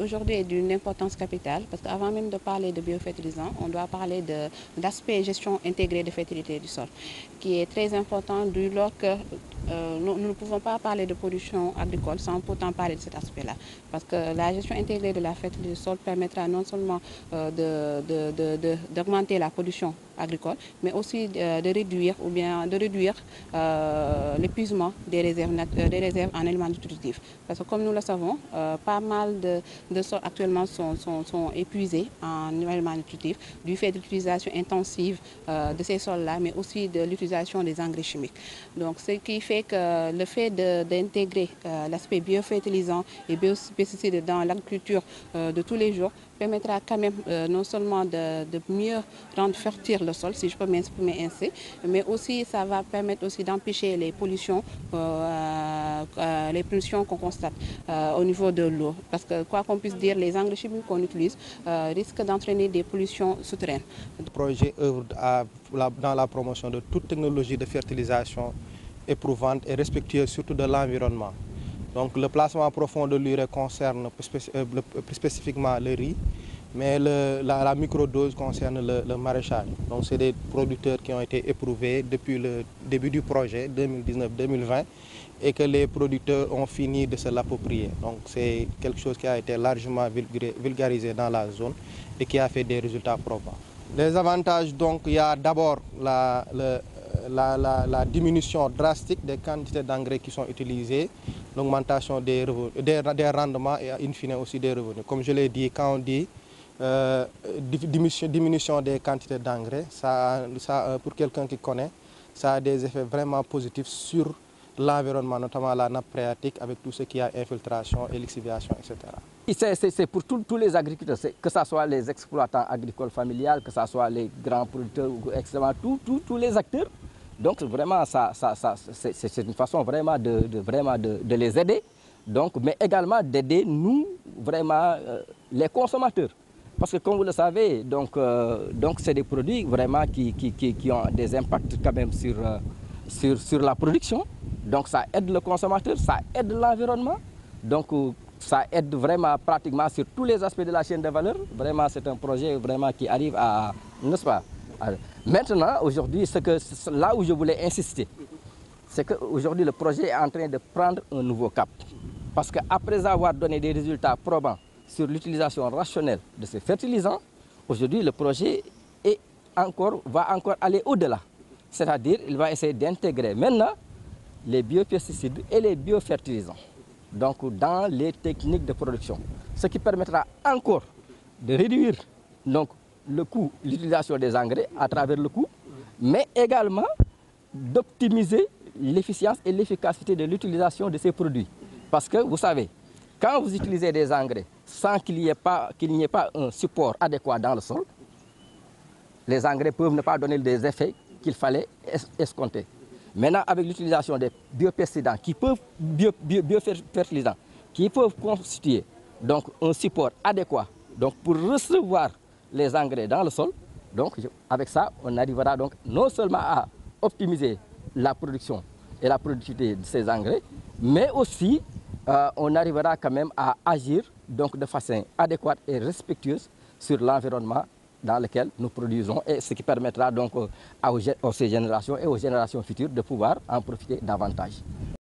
aujourd'hui est d'une importance capitale parce qu'avant même de parler de biofertilisants, on doit parler d'aspect gestion intégrée de fertilité du sol, qui est très important du lors que nous ne pouvons pas parler de production agricole sans pourtant parler de cet aspect-là. Parce que la gestion intégrée de la fertilité du sol permettra non seulement d'augmenter la production agricole, mais aussi de réduire l'épuisement des réserves en éléments nutritifs. Parce que comme nous le savons, pas mal de sols actuellement sont épuisés en éléments nutritifs du fait de l'utilisation intensive de ces sols-là, mais aussi de l'utilisation des engrais chimiques. Donc ce qui fait que le fait d'intégrer l'aspect biofertilisant et biopesticide dans l'agriculture de tous les jours permettra quand même non seulement de mieux rendre fertile le sol, si je peux m'exprimer ainsi, mais aussi ça va permettre aussi d'empêcher les pollutions qu'on constate au niveau de l'eau. Parce que quoi qu'on puisse dire, les engrais chimiques qu'on utilise risquent d'entraîner des pollutions souterraines. Le projet œuvre dans la promotion de toute technologie de fertilisation éprouvante et respectueuse surtout de l'environnement. Donc le placement profond de l'urée concerne plus spécifiquement le riz, mais la microdose concerne le maraîchage. Donc c'est des producteurs qui ont été éprouvés depuis le début du projet 2019-2020 et que les producteurs ont fini de se l'approprier. Donc c'est quelque chose qui a été largement vulgarisé dans la zone et qui a fait des résultats probants. Les avantages, donc, il y a d'abord la diminution drastique des quantités d'engrais qui sont utilisées, l'augmentation des rendements et in fine aussi des revenus. Comme je l'ai dit, quand on dit diminution des quantités d'engrais, pour quelqu'un qui connaît, ça a des effets vraiment positifs sur l'environnement, notamment la nappe phréatique avec tout ce qui a infiltration, lixiviation, etc. C'est pour tous les agriculteurs, que ce soit les exploitants agricoles familiales, que ce soit les grands producteurs, tous les acteurs. Donc vraiment, c'est une façon vraiment de les aider, donc, mais également d'aider nous, vraiment, les consommateurs. Parce que comme vous le savez, donc c'est des produits vraiment qui ont des impacts quand même sur la production. Donc ça aide le consommateur, ça aide l'environnement. Donc ça aide vraiment pratiquement sur tous les aspects de la chaîne de valeur. Vraiment, c'est un projet vraiment qui arrive à, n'est-ce pas? Maintenant, aujourd'hui, là où je voulais insister, c'est qu'aujourd'hui le projet est en train de prendre un nouveau cap. Parce qu'après avoir donné des résultats probants sur l'utilisation rationnelle de ces fertilisants, aujourd'hui le projet va encore aller au-delà. C'est-à-dire qu'il va essayer d'intégrer maintenant les biopesticides et les biofertilisants donc, dans les techniques de production. Ce qui permettra encore de réduire donc, le coût, l'utilisation des engrais à travers le coût, mais également d'optimiser l'efficience et l'efficacité de l'utilisation de ces produits. Parce que vous savez, quand vous utilisez des engrais sans qu'il n'y ait pas un support adéquat dans le sol, les engrais peuvent ne pas donner des effets qu'il fallait escompter. Maintenant, avec l'utilisation des biopesticants, biofertilisants, qui peuvent constituer donc, un support adéquat donc, pour recevoir les engrais dans le sol, donc, avec ça, on arrivera donc non seulement à optimiser la production et la productivité de ces engrais, mais aussi on arrivera quand même à agir donc, de façon adéquate et respectueuse sur l'environnement dans lequel nous produisons, et ce qui permettra donc aux générations et aux générations futures de pouvoir en profiter davantage.